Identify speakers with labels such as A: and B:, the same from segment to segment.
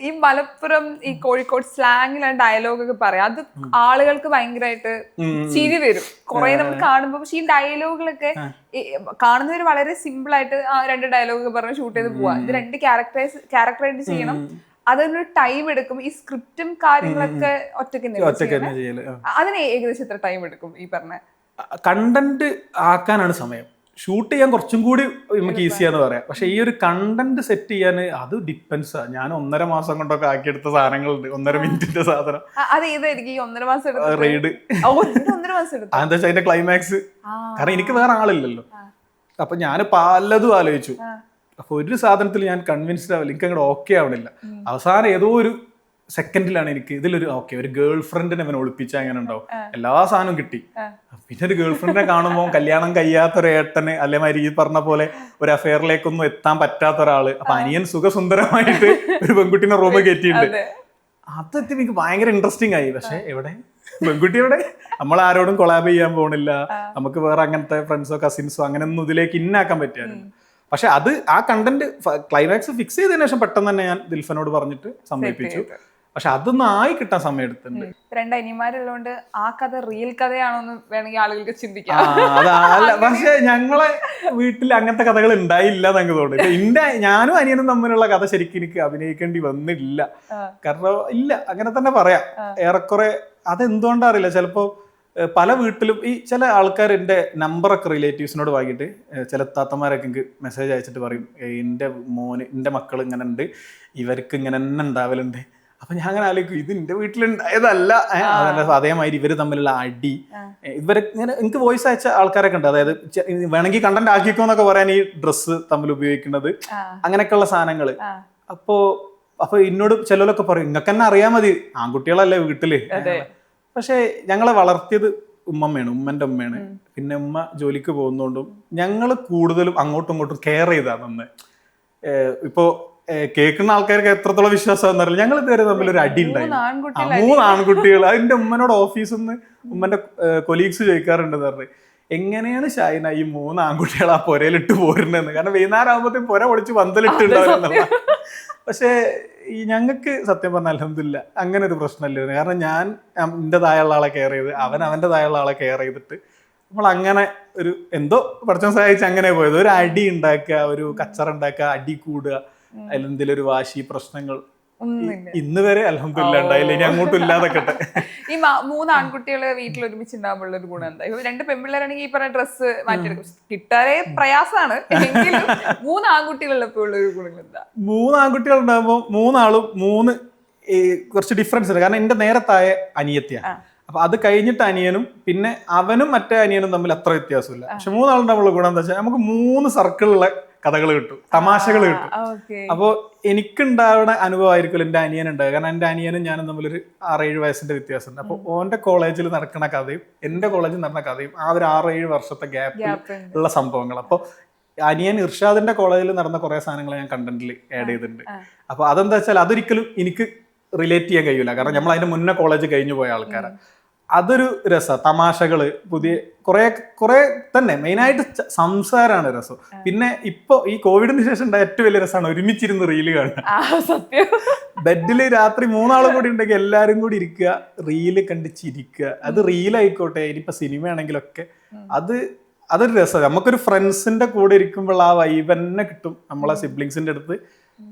A: ഈ മലപ്പുറം ഈ കോഴിക്കോട് സ്ലാങ്ങിലാണ് ഡയലോഗൊക്കെ പറയാം. അത് ആളുകൾക്ക് ഭയങ്കരമായിട്ട് ചിരി വരും കുറെ നമ്മൾ കാണുമ്പോൾ. പക്ഷെ ഈ ഡയലോഗുകളൊക്കെ കാണുന്നവര് വളരെ സിമ്പിൾ ആയിട്ട് ആ 2 ഡയലോഗ് പറഞ്ഞ് ഷൂട്ട് ചെയ്ത് പോവാ. ഇത് 2 ക്യാരക്ടറായിട്ട് ചെയ്യണം. അതിനൊരു ടൈം എടുക്കും. ഈ സ്ക്രിപ്റ്റും കാര്യങ്ങളൊക്കെ ഒറ്റയ്ക്ക് അതിന് ഏകദേശം എത്ര ടൈം എടുക്കും ഈ പറഞ്ഞ
B: കണ്ടന്റ് ആക്കാനാണ് സമയം. ഷൂട്ട് ചെയ്യാൻ കുറച്ചും കൂടി നമുക്ക് ഈസിയാന്ന് പറയാം. പക്ഷെ ഈ ഒരു കണ്ടന്റ് സെറ്റ് ചെയ്യാൻ അത് ഡിപ്പെൻസ്. ഞാൻ 1.5 മാസം കൊണ്ടൊക്കെ ആക്കിയെടുത്ത സാധനങ്ങളുണ്ട്. 1.5 മിനിറ്റിന്റെ സാധനം. റെയ്ഡ് അതെന്താ വെച്ചാൽ അതിന്റെ ക്ലൈമാക്സ്. കാരണം എനിക്ക് വേറെ ആളില്ലല്ലോ. അപ്പൊ ഞാൻ പലതും ആലോചിച്ചു. അപ്പൊ ഒരു സാധനത്തിൽ ഞാൻ കൺവിൻസ്ഡ് ആവില്ല, എനിക്ക് അങ്ങോട്ട് ഓക്കെ ആവണില്ല. അവസാനം ഏതോ ഒരു സെക്കൻഡിലാണ് എനിക്ക് ഇതിലൊരു ഓക്കെ, ഒരു ഗേൾ ഫ്രണ്ടിനെ അവനെ ഒളിപ്പിച്ചാൽ എങ്ങനെ ഉണ്ടാവും. എല്ലാ സാധനവും കിട്ടി. പിന്നെ ഒരു ഗേൾ ഫ്രണ്ടിനെ കാണുമ്പോൾ കല്യാണം കഴിയാത്തൊരു ഏട്ടന് അല്ലേമാതിരി ഈ പറഞ്ഞ പോലെ ഒരു അഫെയറിലേക്കൊന്നും എത്താൻ പറ്റാത്ത ഒരാള്. അപ്പൊ അനിയൻ സുഖസുന്ദരമായിട്ട് ഒരു പെൺകുട്ടീനെ റൂമിൽ കയറ്റിയിട്ടുണ്ട്. അതെത്തി എനിക്ക് ഭയങ്കര ഇൻട്രസ്റ്റിംഗ് ആയി. പക്ഷെ എവിടെ പെൺകുട്ടിയുടെ നമ്മൾ ആരോടും കൊളാബ് ചെയ്യാൻ പോണില്ല. നമുക്ക് വേറെ അങ്ങനത്തെ ഫ്രണ്ട്സോ കസിൻസോ അങ്ങനെയൊന്നും ഇതിലേക്ക് ഇന്നാക്കാൻ പറ്റിയാലും. പക്ഷെ അത് ആ കണ്ടന്റ് ക്ലൈമാക്സ് ഫിക്സ് ചെയ്തതിനു ശേഷം പെട്ടെന്ന് തന്നെ ഞാൻ ദിൽഫനോട് പറഞ്ഞിട്ട് സമ്മതിപ്പിച്ചു. പക്ഷെ അതൊന്നും ആയി കിട്ടാൻ സമയം എടുത്തിട്ടുണ്ട്.
A: 2 അനിയന്മാരുള്ളതുകൊണ്ട് ആ കഥ റിയൽ കഥയാണോന്ന് വേണമെങ്കിൽ ആളുകൾക്ക് ചിന്തിക്കാം.
B: അതല്ല, പക്ഷെ ഞങ്ങളെ വീട്ടിൽ അങ്ങനത്തെ കഥകൾ ഉണ്ടായില്ല എന്നൊക്കെ തോന്നുന്നു. ഞാനും അനിയനും തമ്മിലുള്ള കഥ ശരിക്കും എനിക്ക് അഭിനയിക്കേണ്ടി വന്നില്ല. കാരണം ഇല്ല, അങ്ങനെ തന്നെ പറയാം. ഏറെക്കുറെ അതെന്തുകൊണ്ടാ അറിയില്ല. ചിലപ്പോ പല വീട്ടിലും ഈ ചില ആൾക്കാർ എൻ്റെ നമ്പറൊക്കെ റിലേറ്റീവ്സിനോട് വാങ്ങിയിട്ട് ചില താത്തമാരൊക്കെ എനിക്ക് മെസ്സേജ് അയച്ചിട്ട് പറയും, എൻ്റെ മക്കൾ ഇങ്ങനെ ഉണ്ട്, ഇവർക്ക് ഇങ്ങനെ തന്നെ ഉണ്ടാവലുണ്ട്. അപ്പൊ ഞാൻ അങ്ങനെ ആലോചിക്കും, ഇത് എന്റെ വീട്ടിലുണ്ടായതല്ല. അതേമാതിരി ഇവര് തമ്മിലുള്ള അടി, ഇവരെ ഇങ്ങനെ എനിക്ക് വോയിസ് അയച്ച ആൾക്കാരൊക്കെ ഉണ്ട്. അതായത് വേണമെങ്കിൽ കണ്ടന്റ് ആക്കിക്കോന്നൊക്കെ പറയാൻ ഈ ഡ്രസ്സ് തമ്മിൽ ഉപയോഗിക്കുന്നത്, അങ്ങനെയൊക്കെയുള്ള സാധനങ്ങള്. അപ്പൊ എന്നോട് ചിലരൊക്കെ പറയും, നിങ്ങൾക്ക് തന്നെ അറിയാൻ മതി, ആൺകുട്ടികളല്ലേ വീട്ടില്. പക്ഷെ ഞങ്ങളെ വളർത്തിയത് ഉമ്മന്റെ ഉമ്മയാണ്. പിന്നെ ഉമ്മ ജോലിക്ക് പോകുന്നോണ്ടും ഞങ്ങൾ കൂടുതലും അങ്ങോട്ടും ഇങ്ങോട്ടും കെയർ ചെയ്താണ് നിന്ന്. ഇപ്പോ കേൾക്കുന്ന ആൾക്കാർക്ക് എത്രത്തോളം വിശ്വാസം എന്നറിയില്ല, ഞങ്ങൾ ഇതുവരെ തമ്മിൽ ഒരു അടി ഉണ്ടായി. 3 ആൺകുട്ടികൾ. അതിന്റെ ഉമ്മനോട് ഓഫീസിൽ നിന്ന് ഉമ്മന്റെ കൊലീഗ്സ് ചോദിക്കാറുണ്ടെന്ന് പറഞ്ഞു, എങ്ങനെയാണ് ഷൈന ഈ 3 ആൺകുട്ടികൾ ആ പുരയിലിട്ട് പോരുന്നതെന്ന്. കാരണം വൈകുന്നേരം ആകുമ്പോഴത്തേക്കും പുര പൊളിച്ച് പന്തലിട്ടുണ്ടാവുന്നുള്ള. പക്ഷേ ഈ ഞങ്ങൾക്ക് സത്യം പറഞ്ഞാൽ അൽഹംദുലില്ലാ അങ്ങനെ ഒരു പ്രശ്നമില്ലായിരുന്നു. കാരണം ഞാൻ എൻ്റെതായുള്ള ആളെ കെയർ ചെയ്ത്, അവൻ അവൻ്റെതായുള്ള ആളെ കെയർ ചെയ്തിട്ട് നമ്മൾ അങ്ങനെ ഒരു എന്തോ പഠിച്ചം സഹായിച്ച് അങ്ങനെ പോയത്. ഒരു അടി ഉണ്ടാക്കുക, ഒരു കച്ചറ ഉണ്ടാക്കുക, അടി കൂടുക, അതിലെന്തെങ്കിലും ഒരു വാശി പ്രശ്നങ്ങൾ ഇന്ന് വരെ അൽഹംദുലില്ലാ ഉണ്ടായില്ല. ഇനി അങ്ങോട്ടും ഇല്ലാതൊക്കെ.
A: ഈ 3 ആൺകുട്ടികള് വീട്ടിൽ ഒരുമിച്ച് ഉണ്ടാകുമ്പോഴുള്ള ഒരു ഗുണം എന്താ? 2 പെൺപിള്ളേരാണെങ്കിൽ ഈ പറഞ്ഞ ഡ്രസ്സ് മാറ്റിയെടുക്കും, കിട്ടാറേ പ്രയാസമാണ്. എങ്കിലും 3 ആൺകുട്ടികളുള്ളപ്പോൾ ഉള്ള ഒരു ഗുണം എന്താ?
B: 3 ആൺകുട്ടികൾ ഉണ്ടാകുമ്പോൾ 3 ആളും 3 കുറച്ച് ഡിഫറൻസ് ഉണ്ട്. കാരണം എന്റെ നേരത്തായ അനിയത്തിയാണ്. അപ്പൊ അത് കഴിഞ്ഞിട്ട് അനിയനും പിന്നെ അവനും മറ്റേ അനിയനും തമ്മിൽ അത്ര വ്യത്യാസമില്ല. പക്ഷെ 3 ആളും തമ്മിലുള്ള ഗുണം എന്താ വെച്ചാൽ നമുക്ക് 3 സർക്കിളുള്ള കഥകൾ കിട്ടും, തമാശകൾ കിട്ടും. അപ്പോ എനിക്കുണ്ടാവുന്ന അനുഭവമായിരിക്കും എന്റെ അനിയൻ ഉണ്ടാവുക. കാരണം എന്റെ അനിയനും ഞാനും തമ്മിലൊരു 6-7 വയസ്സിന്റെ വ്യത്യാസമുണ്ട്. അപ്പൊ ഓന്റെ കോളേജിൽ നടക്കുന്ന കഥയും എന്റെ കോളേജിൽ നടന്ന കഥയും ആ ഒരു 6-7 വർഷത്തെ ഗ്യാപ്പിൽ ഉള്ള സംഭവങ്ങൾ. അപ്പൊ അനിയൻ ഇർഷാദിന്റെ കോളേജിൽ നടന്ന കുറെ സാധനങ്ങൾ ഞാൻ കണ്ടന്റിൽ ആഡ് ചെയ്തിട്ടുണ്ട്. അപ്പൊ അതെന്താ വെച്ചാൽ അതൊരിക്കലും എനിക്ക് റിലേറ്റ് ചെയ്യാൻ കഴിയൂല. കാരണം നമ്മൾ അതിന്റെ മുന്നേ കോളേജ് കഴിഞ്ഞു പോയ ആൾക്കാരാണ്. അതൊരു രസം, തമാശകള്, പുതിയ കുറെ തന്നെ മെയിനായിട്ട് സംസാരമാണ് രസം. പിന്നെ ഇപ്പൊ ഈ കോവിഡിന് ശേഷം ഉണ്ടായ ഏറ്റവും വലിയ രസമാണ് ഒരുമിച്ചിരുന്ന് റീല് കാണുക. ബെഡില് രാത്രി 3 ആളും കൂടി ഉണ്ടെങ്കിൽ എല്ലാരും കൂടി ഇരിക്കുക, റീല് കണ്ടിച്ചിരിക്കുക. അത് റീലായിക്കോട്ടെ, ഇനിയിപ്പോ സിനിമ ആണെങ്കിലൊക്കെ അതൊരു രസം. നമുക്കൊരു ഫ്രണ്ട്സിന്റെ കൂടെ ഇരിക്കുമ്പോൾ ആ വൈബ് തന്നെ കിട്ടും. നമ്മളെ സിബ്ലിങ്സിന്റെ അടുത്ത്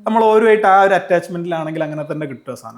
B: നമ്മൾ ഓരോമായിട്ട് ആ ഒരു അറ്റാച്ച്മെന്റിലാണെങ്കിൽ അങ്ങനെ തന്നെ കിട്ടുക സാധനം.